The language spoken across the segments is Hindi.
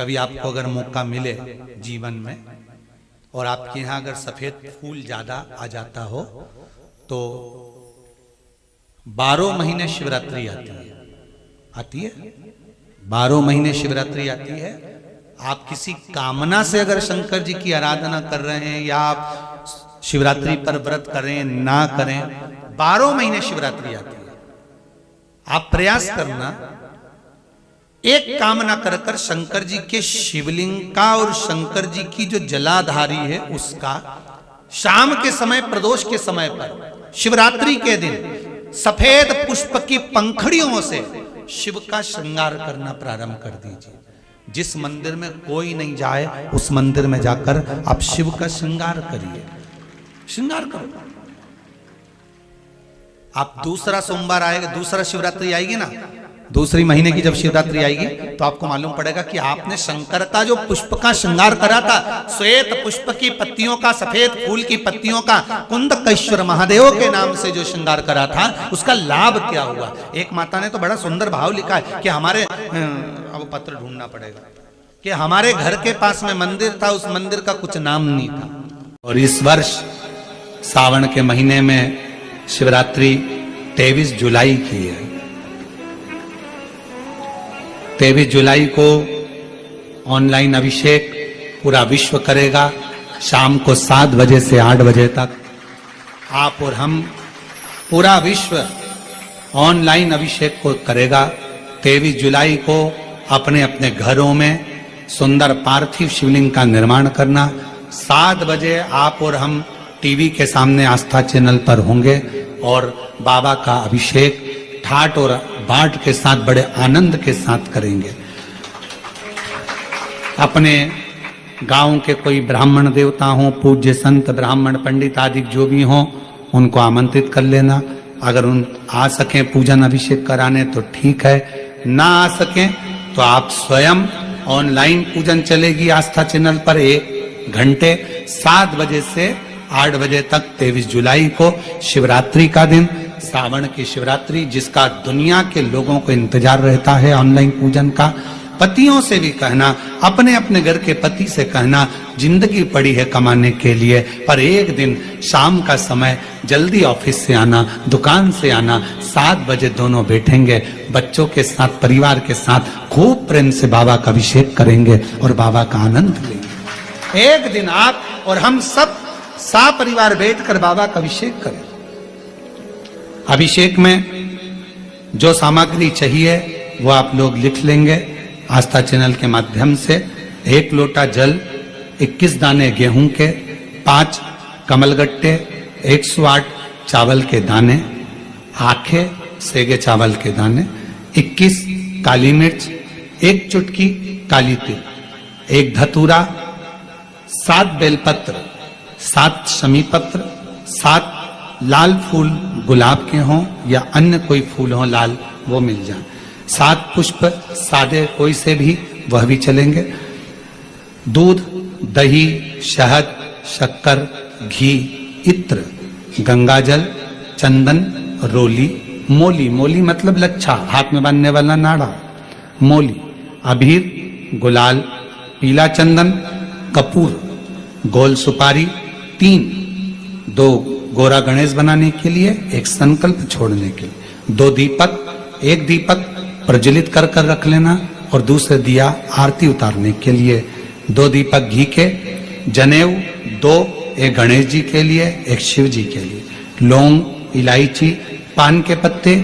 कभी आपको अगर मौका मिले जीवन में और आपके यहाँ अगर सफेद फूल ज्यादा आ जाता हो तो 12 महीने शिवरात्रि आती है 12 महीने शिवरात्रि आती है। आप किसी कामना से अगर शंकर जी की आराधना कर रहे हैं या आप शिवरात्रि पर व्रत करें ना करें, 12 महीने शिवरात्रि आती है। आप प्रयास करना, एक कामना कर कर शंकर जी के शिवलिंग का और शंकर जी की जो जलाधारी है उसका शाम के समय, प्रदोष के समय पर, शिवरात्रि के दिन सफेद पुष्प की पंखड़ियों से शिव का श्रृंगार करना प्रारंभ कर दीजिए। जिस मंदिर में कोई नहीं जाए उस मंदिर में जाकर आप शिव का श्रृंगार करिए, श्रृंगार करो। आप दूसरा सोमवार आएगा, दूसरा शिवरात्रि आएगी ना, दूसरी महीने की जब शिवरात्रि आएगी तो आपको मालूम पड़ेगा कि आपने शंकर का जो पुष्प का श्रृंगार करा था, श्वेत पुष्प की पत्तियों का, सफेद फूल की पत्तियों का, कुंदकेश्वर महादेव के नाम से जो श्रृंगार करा था, उसका लाभ क्या हुआ। एक माता ने तो बड़ा सुंदर भाव लिखा है कि हमारे, अब पत्र ढूंढना पड़ेगा, कि हमारे घर के पास में मंदिर था, उस मंदिर का कुछ नाम नहीं था। और इस वर्ष सावन के महीने में शिवरात्रि 23 जुलाई की है। 23 जुलाई को ऑनलाइन अभिषेक पूरा विश्व करेगा। शाम को 7 बजे से 8 बजे तक आप और हम, पूरा विश्व ऑनलाइन अभिषेक को करेगा। 23 जुलाई को अपने अपने घरों में सुंदर पार्थिव शिवलिंग का निर्माण करना। 7 बजे आप और हम टीवी के सामने आस्था चैनल पर होंगे और बाबा का अभिषेक ठाट और बाट के साथ, बड़े आनंद के साथ करेंगे। अपने गांव के कोई ब्राह्मण देवता हों, पूज्य संत, ब्राह्मण, पंडित आदि जो भी हों, उनको आमंत्रित कर लेना। अगर उन आ सकें पूजन अभिषेक कराने तो ठीक है, ना आ सकें तो आप स्वयं, ऑनलाइन पूजन चलेगी आस्था चैनल पर 1 घंटे 7 बजे से 8 बजे तक। 23 जुलाई को शिवरात्रि का दिन, सावन की शिवरात्रि, जिसका दुनिया के लोगों को इंतजार रहता है ऑनलाइन पूजन का। पतियों से भी कहना, अपने अपने घर के पति से कहना, जिंदगी पड़ी है कमाने के लिए, पर एक दिन शाम का समय जल्दी ऑफिस से आना, दुकान से आना, 7 बजे दोनों बैठेंगे, बच्चों के साथ, परिवार के साथ खूब प्रेम से बाबा का अभिषेक करेंगे और बाबा का आनंद लेंगे। एक दिन आप और हम सब परिवार बैठकर बाबा का अभिषेक करें। अभिषेक में जो सामग्री चाहिए वो आप लोग लिख लेंगे आस्था चैनल के माध्यम से। 1 लोटा जल, 21 दाने गेहूं के, 5 कमलगट्टे, 108 चावल के दाने, आखे सेगे चावल के दाने, 21 काली मिर्च, 1 चुटकी काली तिल, 1 धतूरा, 7 बेलपत्र, 7 शमी पत्र, 7 लाल फूल गुलाब के हों या अन्य कोई फूल हो लाल, वो मिल जाए, 7 पुष्प सादे कोई से भी, वह भी चलेंगे। दूध, दही, शहद, शक्कर, घी, इत्र, गंगाजल, चंदन, रोली, मोली, मोली मतलब लच्छा, हाथ में बांधने वाला नाड़ा, मोली, अबीर, गुलाल, पीला चंदन, कपूर, गोल सुपारी, 2 गोरा गणेश बनाने के लिए, 1 संकल्प छोड़ने के लिए, 2 दीपक, 1 दीपक प्रज्वलित कर कर रख लेना और दूसरे दिया आरती उतारने के लिए, 2 दीपक घी के, जनेऊ 2, 1 गणेश जी के लिए, 1 शिव जी के लिए, लौंग, इलायची, पान के पत्ते,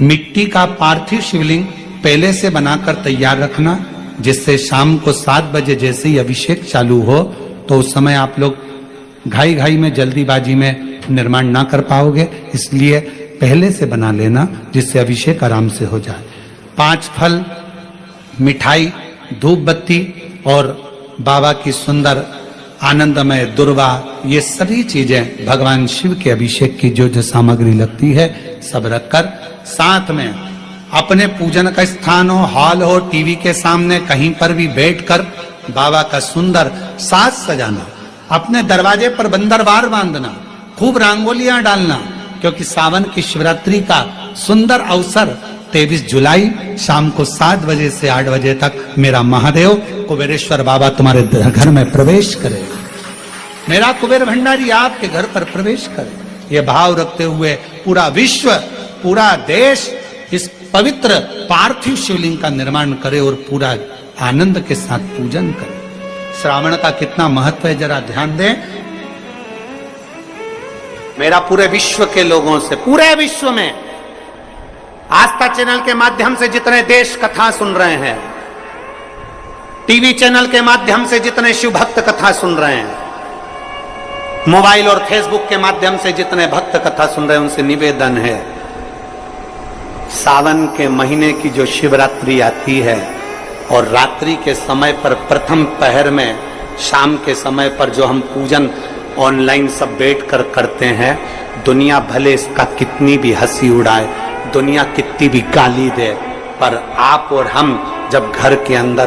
मिट्टी का पार्थिव शिवलिंग पहले से बनाकर तैयार रखना, जिससे शाम को 7 बजे जैसे ही अभिषेक चालू हो तो उस समय आप लोग घाई घाई में, जल्दीबाजी में निर्माण ना कर पाओगे, इसलिए पहले से बना लेना जिससे अभिषेक आराम से हो जाए। 5 फल, मिठाई, धूप बत्ती और बाबा की सुंदर आनंदमय दुर्वा, ये सभी चीजें भगवान शिव के अभिषेक की जो जो सामग्री लगती है सब रखकर, साथ में अपने पूजन का स्थान हो, हॉल हो, टीवी के सामने कहीं पर भी बैठकर बाबा का सुंदर साज सजाना, अपने दरवाजे पर बंदरवार बांधना, खूब रंगोलियां डालना, क्योंकि सावन की शिवरात्रि का सुंदर अवसर 23 जुलाई शाम को 7 बजे से 8 बजे तक मेरा महादेव कुबेरेश्वर बाबा तुम्हारे घर में प्रवेश करे, मेरा कुबेर भंडारी आपके घर पर प्रवेश करे। ये भाव रखते हुए पूरा विश्व, पूरा देश इस पवित्र पार्थिव शिवलिंग का निर्माण करे और पूरा आनंद के साथ पूजन करे। श्रावण का कितना महत्व है जरा ध्यान दें। मेरा पूरे विश्व के लोगों से, पूरे विश्व में आस्था चैनल के माध्यम से जितने देश कथा सुन रहे हैं, टीवी चैनल के माध्यम से जितने शिव भक्त कथा सुन रहे हैं, मोबाइल और फेसबुक के माध्यम से जितने भक्त कथा सुन रहे हैं, उनसे निवेदन है, सावन के महीने की जो शिवरात्रि आती है और रात्रि के समय पर प्रथम पहर में शाम के समय पर जो हम पूजन ऑनलाइन सब बैठकर करते हैं, दुनिया भले इसका कितनी भी हंसी उड़ाए, दुनिया कितनी भी गाली दे, पर आप और हम जब घर के अंदर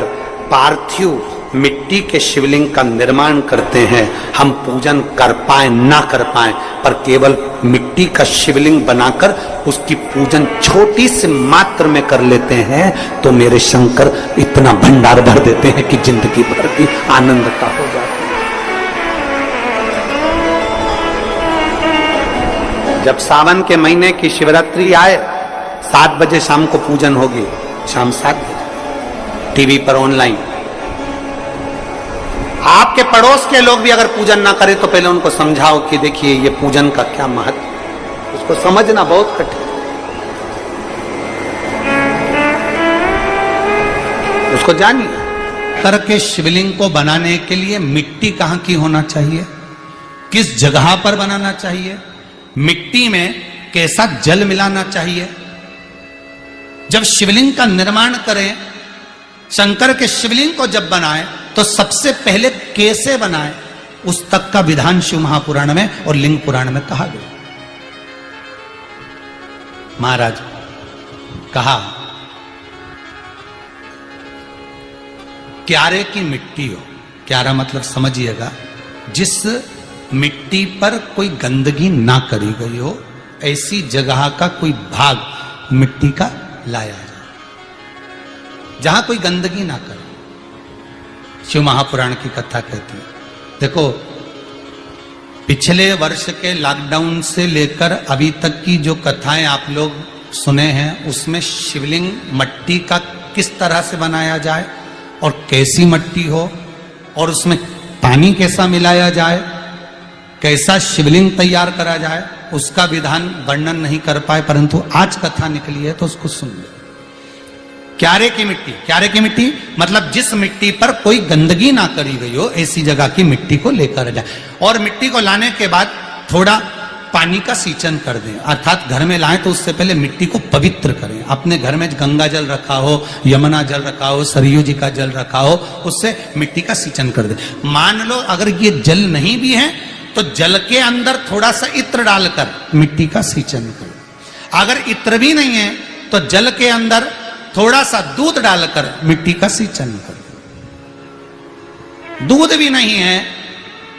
पार्थिव मिट्टी के शिवलिंग का निर्माण करते हैं, हम पूजन कर पाए ना कर पाए, पर केवल मिट्टी का शिवलिंग बनाकर उसकी पूजन छोटी सी मात्र में कर लेते हैं, तो मेरे शंकर इतना भंडार भर देते हैं कि जिंदगी भर की आनंद का हो जाता है। जब सावन के महीने की शिवरात्रि आए, 7 बजे शाम को पूजन होगी, शाम 7 बजे टीवी पर ऑनलाइन। आपके पड़ोस के लोग भी अगर पूजन ना करें तो पहले उनको समझाओ कि देखिए ये पूजन का क्या महत्व, उसको समझना बहुत कठिन, उसको जानिए। करके शिवलिंग को बनाने के लिए मिट्टी कहां की होना चाहिए, किस जगह पर बनाना चाहिए, मिट्टी में कैसा जल मिलाना चाहिए। जब शिवलिंग का निर्माण करें, शंकर के शिवलिंग को जब बनाएं, तो सबसे पहले कैसे बनाएं, उस तक का विधान शिव महापुराण में और लिंग पुराण में कहा गया। महाराज कहा, क्यारे की मिट्टी हो, क्यारा मतलब समझिएगा, जिस मिट्टी पर कोई गंदगी ना करी गई हो, ऐसी जगह का कोई भाग मिट्टी का लाया जाए जहां कोई गंदगी ना करे। शिव महापुराण की कथा कहती है। देखो, पिछले वर्ष के लॉकडाउन से लेकर अभी तक की जो कथाएं आप लोग सुने हैं, उसमें शिवलिंग मट्टी का किस तरह से बनाया जाए और कैसी मट्टी हो और उसमें पानी कैसा मिलाया जाए, कैसा शिवलिंग तैयार करा जाए, उसका विधान वर्णन नहीं कर पाए, परंतु आज कथा निकली है तो उसको सुन लो। क्यारे की मिट्टी, क्यारे की मिट्टी मतलब जिस मिट्टी पर कोई गंदगी ना करी गई हो, ऐसी जगह की मिट्टी को लेकर जाए और मिट्टी को लाने के बाद थोड़ा पानी का सींचन कर दें, अर्थात घर में लाएं तो उससे पहले मिट्टी को पवित्र करें। अपने घर में गंगा जल रखा हो, यमुना जल रखा हो, सरयू जी का जल रखा हो, उससे मिट्टी का सींचन कर दें। मान लो अगर ये जल नहीं भी है तो जल के अंदर थोड़ा सा इत्र डालकर मिट्टी का सींचन करें। अगर इत्र भी नहीं है तो जल के अंदर थोड़ा सा दूध डालकर मिट्टी का सींचन करें। दूध भी नहीं है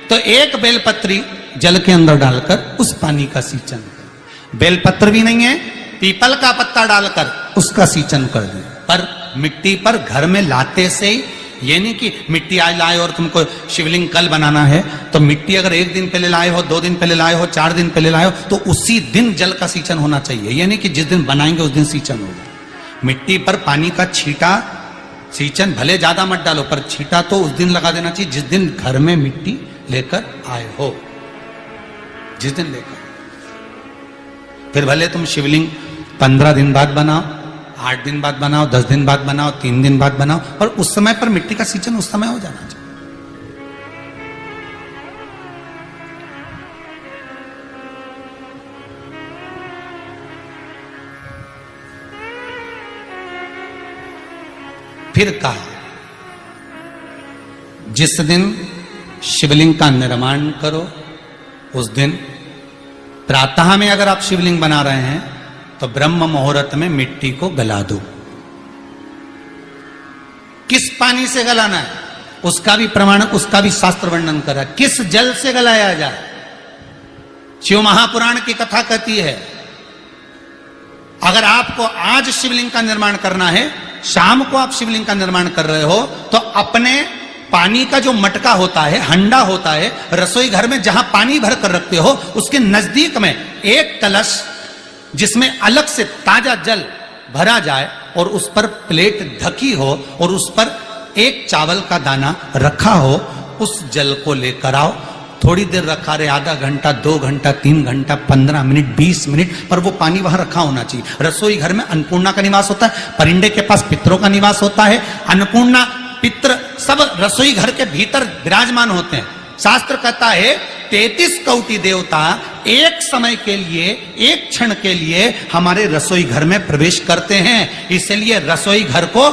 तो एक बेलपत्री जल के अंदर डालकर उस पानी का सींचन करें। बेलपत्र भी नहीं है, पीपल का पत्ता डालकर उसका सींचन कर दें। पर मिट्टी पर घर में लाते से ही, ये नहीं कि मिट्टी आज लाए और तुमको शिवलिंग कल बनाना है, तो मिट्टी अगर 1 दिन पहले लाए हो, 2 दिन पहले लाए हो, 4 दिन पहले लाए हो, तो उसी दिन जल का सींचन होना चाहिए। ये नहीं कि जिस दिन बनाएंगे उस दिन सींचन होगा। मिट्टी पर पानी का छींटा, सींचन भले ज्यादा मत डालो, पर छींटा तो उस दिन लगा देना चाहिए जिस दिन घर में मिट्टी लेकर आए हो, जिस दिन लेकर। फिर भले तुम शिवलिंग 15 दिन बाद बनाओ, 8 दिन बाद बनाओ, 10 दिन बाद बनाओ, 3 दिन बाद बनाओ, और उस समय पर मिट्टी का सींचन उस समय हो जाना चाहिए। फिर कहा, जिस दिन शिवलिंग का निर्माण करो उस दिन प्रातः में अगर आप शिवलिंग बना रहे हैं तो ब्रह्म मुहूर्त में मिट्टी को गला दो। किस पानी से गलाना है उसका भी प्रमाण, उसका भी शास्त्र वर्णन करा। किस जल से गलाया जाए, शिव महापुराण की कथा कहती है अगर आपको आज शिवलिंग का निर्माण करना है, शाम को आप शिवलिंग का निर्माण कर रहे हो, तो अपने पानी का जो मटका होता है, हंडा होता है, रसोई घर में जहां पानी भर कर रखते हो, उसके नजदीक में एक कलश जिसमें अलग से ताजा जल भरा जाए और उस पर प्लेट ढकी हो और उस पर एक चावल का दाना रखा हो, उस जल को लेकर आओ। थोड़ी देर रखा रहे, आधा घंटा, 2 घंटा, 3 घंटा, 15 मिनट, 20 मिनट, पर वो पानी वहां रखा होना चाहिए। रसोई घर में अन्नपूर्णा का निवास होता है, परिंदे के पास पितरों का निवास होता है। अन्नपूर्णा, पित्र सब रसोई घर के भीतर विराजमान होते हैं। शास्त्र कहता है 33 कोटि देवता एक समय के लिए, एक क्षण के लिए हमारे रसोई घर में प्रवेश करते हैं। इसलिए रसोई घर को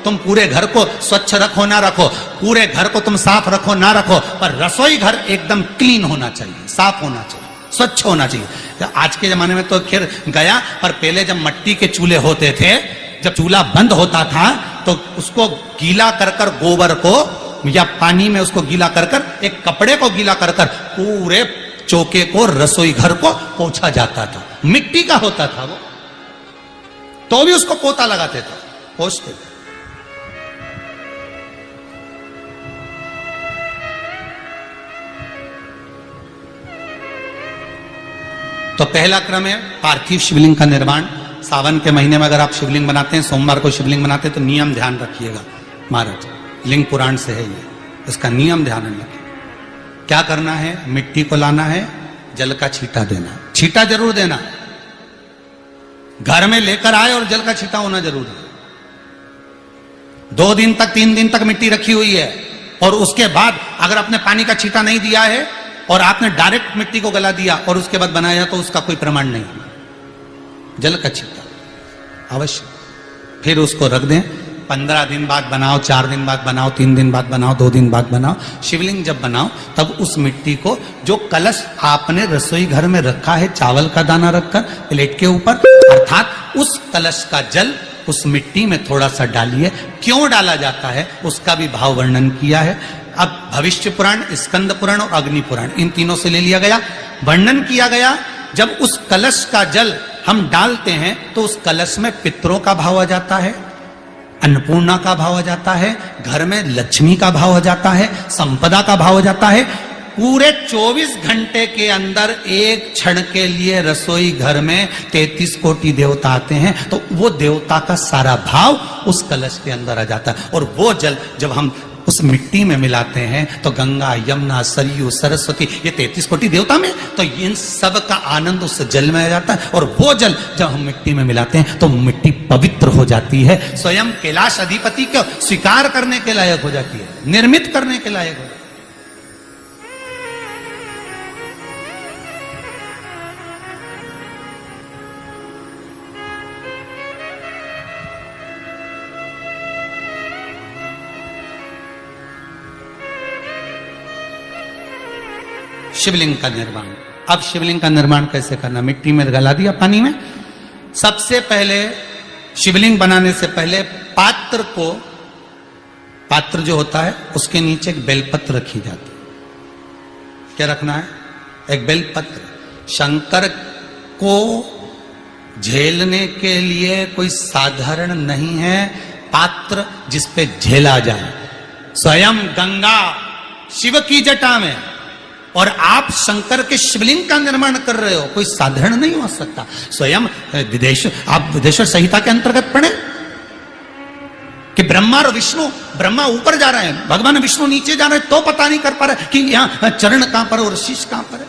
तुम पूरे घर को स्वच्छ रखो ना रखो, पूरे घर को तुम साफ रखो ना रखो, पर रसोई घर एकदम क्लीन होना चाहिए, साफ होना चाहिए, स्वच्छ होना चाहिए। आज के जमाने में तो खैर गया, पर पहले जब मट्टी के चूल्हे होते थे, जब चूल्हा बंद होता था तो उसको गीला कर कर, गोबर को या पानी में उसको गीला कर कर, एक कपड़े को गीला कर कर पूरे चौके को, रसोई घर को पोंछा जाता था। मिट्टी का होता था वो, तो भी उसको पोता लगाते थे, पोंछते थे। तो पहला क्रम है पार्थिव शिवलिंग का निर्माण। सावन के महीने में अगर आप शिवलिंग बनाते हैं, सोमवार को शिवलिंग बनाते हैं, तो नियम ध्यान रखिएगा महाराज, लिंग पुराण से है ये, इसका नियम ध्यान रखिए। क्या करना है? मिट्टी को लाना है, जल का छींटा देना, छींटा जरूर देना, घर में लेकर आए और जल का छींटा होना जरूर है। 2 दिन तक, 3 दिन तक मिट्टी रखी हुई है और उसके बाद अगर आपने पानी का छींटा नहीं दिया है और आपने डायरेक्ट मिट्टी को गला दिया और उसके बाद बनाया, तो उसका कोई प्रमाण नहीं। जल का छींटा अवश्य, फिर उसको रख दें। 15 दिन बाद बनाओ, 4 दिन बाद बनाओ, 3 दिन बाद बनाओ, 2 दिन बाद बनाओ। शिवलिंग जब बनाओ तब उस मिट्टी को, जो कलश आपने रसोई घर में रखा है चावल का दाना रखकर प्लेट के ऊपर, अर्थात उस कलश का जल उस मिट्टी में थोड़ा सा डालिए। क्यों डाला जाता है उसका भी भाव वर्णन किया है। अब भविष्य पुराण, स्कंद पुराण और अग्नि पुराण, इन तीनों से ले लिया गया, वर्णन किया गया। जब उस कलश का जल हम डालते हैं तो उस कलश में पितरों का भाव आ जाता है, अन्नपूर्णा का भाव आ जाता है, घर में लक्ष्मी का भाव आ जाता है, संपदा का भाव आ जाता है। पूरे 24 घंटे के अंदर एक क्षण के लिए रसोई घर में 33 कोटि देवता आते हैं, तो वो देवता का सारा भाव उस कलश के अंदर आ जाता है। और वो जल जब हम उस मिट्टी में मिलाते हैं तो गंगा, यमुना, सरयू, सरस्वती, ये 33 कोटि देवता में, तो इन सब का आनंद उस जल में आ जाता है। और वो जल जब हम मिट्टी में मिलाते हैं तो मिट्टी पवित्र हो जाती है, स्वयं कैलाश अधिपति को स्वीकार करने के लायक हो जाती है, निर्मित करने के लायक हो जाती है। शिवलिंग का निर्माण। अब शिवलिंग का निर्माण कैसे करना? मिट्टी में गला दिया, पानी में। सबसे पहले शिवलिंग बनाने से पहले पात्र जो होता है उसके नीचे एक बेलपत्र रखी जाती है। क्या रखना है? एक बेलपत्र। शंकर को झेलने के लिए कोई साधारण नहीं है पात्र जिसपे झेला जाए। स्वयं गंगा शिव की जटा में, और आप शंकर के शिवलिंग का निर्माण कर रहे हो, कोई साधारण नहीं हो सकता। स्वयं आप विदेश्वर संहिता के अंतर्गत पढ़े कि ब्रह्मा और विष्णु, ब्रह्मा ऊपर जा रहे हैं, भगवान विष्णु नीचे जा रहे हैं, तो पता नहीं कर पा रहे कि यहां चरण कहां पर और शीश कहां पर है,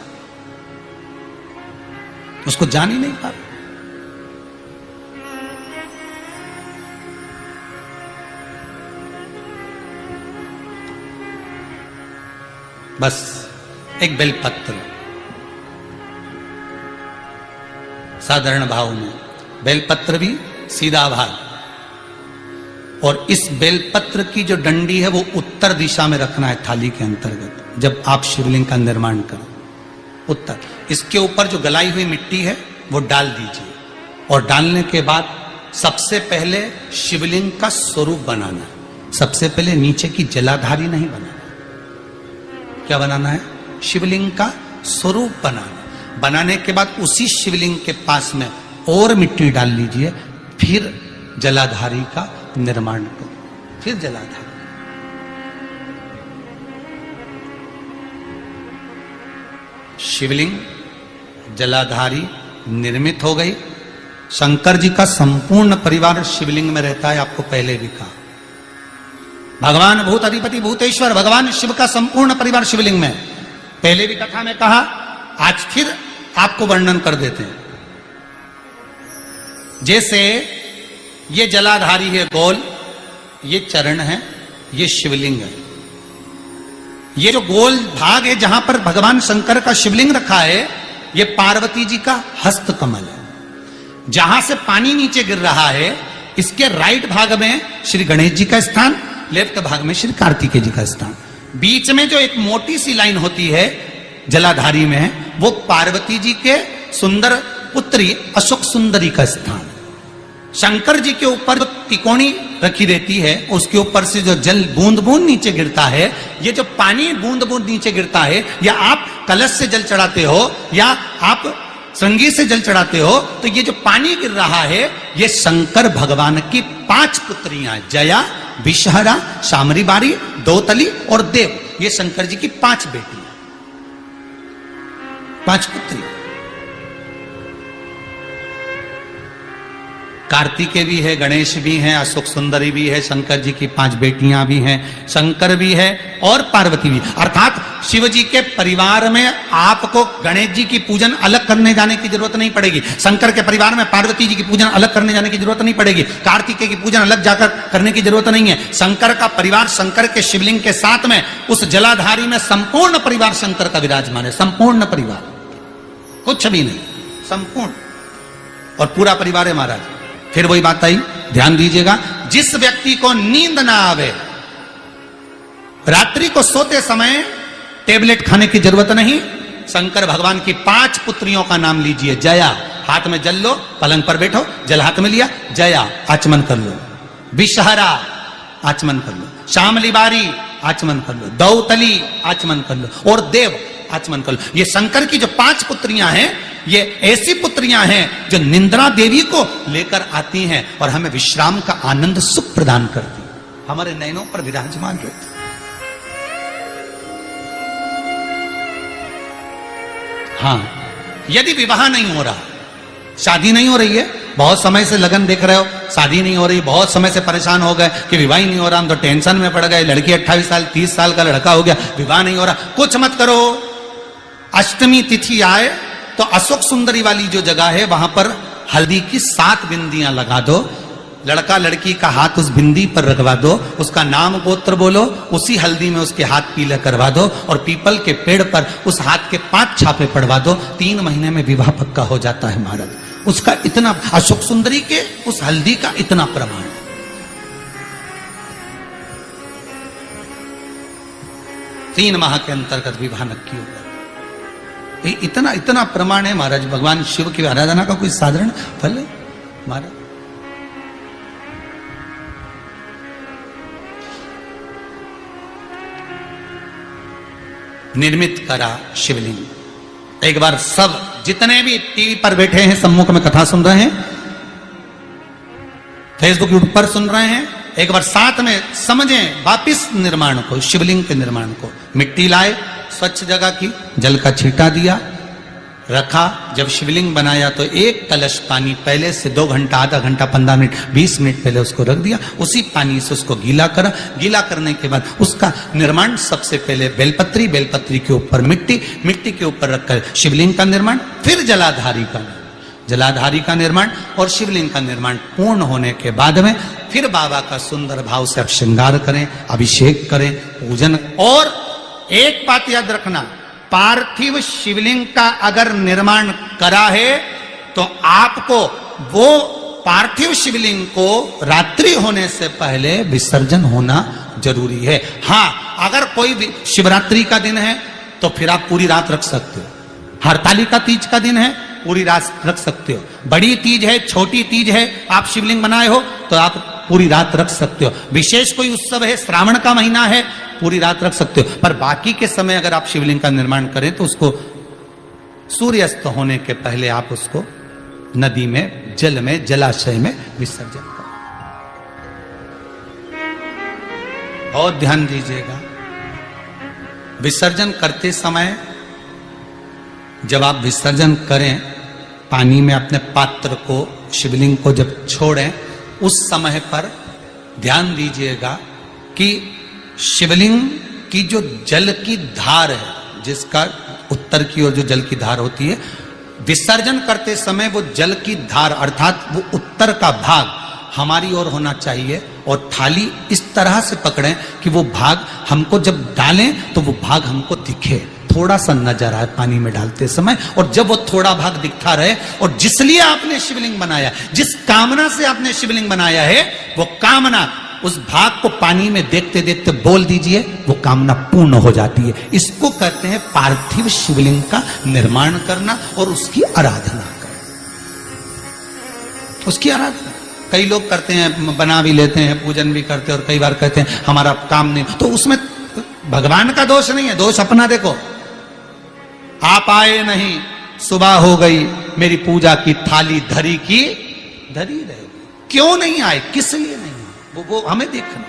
उसको जान ही नहीं पा रहे। बस एक बेलपत्र साधारण भाव में, बेलपत्र भी सीधा भाग, और इस बेलपत्र की जो डंडी है वो उत्तर दिशा में रखना है थाली के अंतर्गत। जब आप शिवलिंग का निर्माण करो, उत्तर, इसके ऊपर जो गलाई हुई मिट्टी है वो डाल दीजिए, और डालने के बाद सबसे पहले शिवलिंग का स्वरूप बनाना है। सबसे पहले नीचे की जलाधारी नहीं बनाना। क्या बनाना है? शिवलिंग का स्वरूप बनाना। बनाने के बाद उसी शिवलिंग के पास में और मिट्टी डाल लीजिए, फिर जलाधारी का निर्माण करो। फिर जलाधारी, शिवलिंग जलाधारी निर्मित हो गई। शंकर जी का संपूर्ण परिवार शिवलिंग में रहता है, आपको पहले भी कहा। भगवान भूत अधिपति भूतेश्वर भगवान शिव का संपूर्ण परिवार शिवलिंग में, पहले भी कथा में कहा, आज फिर आपको वर्णन कर देते हैं। जैसे ये जलाधारी है गोल, ये चरण है, ये शिवलिंग है। ये जो गोल भाग है जहां पर भगवान शंकर का शिवलिंग रखा है, ये पार्वती जी का हस्त कमल है। जहां से पानी नीचे गिर रहा है, इसके राइट भाग में श्री गणेश जी का स्थान, लेफ्ट भाग में श्री कार्तिकेय जी का स्थान। बीच में जो एक मोटी सी लाइन होती है जलाधारी में, वो पार्वती जी के सुंदर पुत्री अशोक सुंदरी का स्थान। शंकर जी के ऊपर जो तिकोनी रखी रहती है, उसके ऊपर से जो जल बूंद बूंद नीचे गिरता है, ये जो पानी बूंद बूंद नीचे गिरता है, या आप कलश से जल चढ़ाते हो या आप श्रृंगी से जल चढ़ाते हो, तो ये जो पानी गिर रहा है, ये शंकर भगवान की 5 पुत्रियां, जया, विषहरा, शामरी बारी, दौतली और देव, ये शंकर जी की 5 बेटियां, 5 पुत्री। कार्तिकेय भी है, गणेश भी हैं, अशोक सुंदरी भी है, शंकर जी की 5 बेटियां भी हैं, शंकर भी है और पार्वती भी। अर्थात शिव जी के परिवार में आपको गणेश जी की पूजन अलग करने जाने की जरूरत नहीं पड़ेगी, शंकर के परिवार में पार्वती जी की पूजन अलग करने जाने की जरूरत नहीं पड़ेगी, कार्तिकेय की पूजन अलग जाकर करने की जरूरत नहीं है। शंकर का परिवार शंकर के शिवलिंग के साथ में उस जलाधारी में संपूर्ण परिवार शंकर का विराजमान है, संपूर्ण परिवार, कुछ भी नहीं, संपूर्ण और पूरा परिवार है महाराज। फिर वही बात आई, ध्यान दीजिएगा, जिस व्यक्ति को नींद ना आवे, रात्रि को सोते समय टेबलेट खाने की जरूरत नहीं, शंकर भगवान की 5 पुत्रियों का नाम लीजिए। जया, हाथ में जल लो, पलंग पर बैठो, जल हाथ में लिया, जया आचमन कर लो। विषहरा आचमन कर लो, शामली बारी आचमन कर लो, दौतली आचमन कर लो और देव आचमन कर लो। ये शंकर की जो 5 पुत्रियां हैं, ये ऐसी पुत्रियां हैं जो निंद्रा देवी को लेकर आती हैं और हमें विश्राम का आनंद सुख प्रदान करती, हमारे नयनों पर विराजमान रहती। हाँ, यदि विवाह नहीं हो रहा, शादी नहीं हो रही है, बहुत समय से लगन देख रहे हो, शादी नहीं हो रही, बहुत समय से परेशान हो गए कि विवाह ही नहीं हो रहा, हम तो टेंशन में पड़ गए, लड़की 28 साल 30 साल का लड़का हो गया, विवाह नहीं हो रहा, कुछ मत करो। अष्टमी तिथि आए तो अशोक सुंदरी वाली जो जगह है, वहां पर हल्दी की 7 बिंदियां लगा दो, लड़का लड़की का हाथ उस बिंदी पर रखवा दो, उसका नाम गोत्र बोलो, उसी हल्दी में उसके हाथ पीले करवा दो और पीपल के पेड़ पर उस हाथ के 5 छापे पड़वा दो, 3 महीने में विवाह पक्का हो जाता है महाराज। उसका इतना, अशोक सुंदरी के उस हल्दी का इतना प्रमाण, 3 माह के अंतर्गत विवाह नक्की होगा। इतना इतना प्रमाण है महाराज। भगवान शिव की आराधना का कोई साधारण फल है महाराज। निर्मित करा शिवलिंग। एक बार सब जितने भी टीवी पर बैठे हैं, सम्मुख में कथा सुन रहे हैं, फेसबुक यूट्यूब पर सुन रहे हैं, एक बार साथ में समझें वापिस निर्माण को, शिवलिंग के निर्माण को। मिट्टी लाए, स्वच्छ जगह की, जल का छींटा दिया, रखा। जब शिवलिंग बनाया तो 1 कलश पानी पहले से 2 घंटा, आधा घंटा, 15 मिनट, 20 मिनट पहले उसको रख दिया। उसी पानी से उसको गीला करा। गीला करने के बाद उसका निर्माण सबसे पहले बेलपत्री, बेलपत्री के ऊपर मिट्टी, मिट्टी के ऊपर रखकर शिवलिंग का निर्माण, फिर जलाधारी का निर्माण और शिवलिंग का निर्माण पूर्ण होने के बाद में फिर बाबा का सुंदर भाव से आप श्रृंगार करें, अभिषेक करें, पूजन। और एक बात याद रखना, पार्थिव शिवलिंग का अगर निर्माण करा है तो आपको वो पार्थिव शिवलिंग को रात्रि होने से पहले विसर्जन होना जरूरी है। हाँ, अगर कोई शिवरात्रि का दिन है तो फिर आप पूरी रात रख सकते हो। हरतालिका तीज का दिन है, पूरी रात रख सकते हो। बड़ी तीज है, छोटी तीज है, आप शिवलिंग बनाए हो तो आप पूरी रात रख सकते हो। विशेष कोई उत्सव है, श्रावण का महीना है, पूरी रात रख सकते हो। पर बाकी के समय अगर आप शिवलिंग का निर्माण करें तो उसको सूर्यास्त होने के पहले आप उसको नदी में, जल में, जलाशय में विसर्जन करो। बहुत ध्यान दीजिएगा, विसर्जन करते समय जब आप विसर्जन करें, पानी में अपने पात्र को, शिवलिंग को जब छोड़ें, उस समय पर ध्यान दीजिएगा कि शिवलिंग की जो जल की धार है, जिसका उत्तर की ओर जो जल की धार होती है, विसर्जन करते समय वो जल की धार अर्थात वो उत्तर का भाग हमारी ओर होना चाहिए, और थाली इस तरह से पकड़ें कि वो भाग हमको जब डालें तो वो भाग हमको दिखे, थोड़ा सा नजर आए पानी में डालते समय। और जब वो थोड़ा भाग दिखता रहे, और जिसलिए आपने शिवलिंग बनाया, जिस कामना से आपने शिवलिंग बनाया है, वो कामना उस भाग को पानी में देखते देखते बोल दीजिए, वो कामना पूर्ण हो जाती है। इसको कहते हैं पार्थिव शिवलिंग का निर्माण करना और उसकी आराधना करना, उसकी आराधना। कई लोग करते हैं, बना भी लेते हैं, पूजन भी करते हैं, और कई बार कहते हैं हमारा काम नहीं, तो उसमें भगवान का दोष नहीं है, दोष अपना। देखो, आप आए नहीं, सुबह हो गई, मेरी पूजा की थाली धरी की धरी रहेगी। क्यों नहीं आए, किस लिए नहीं आए, वो हमें देखना।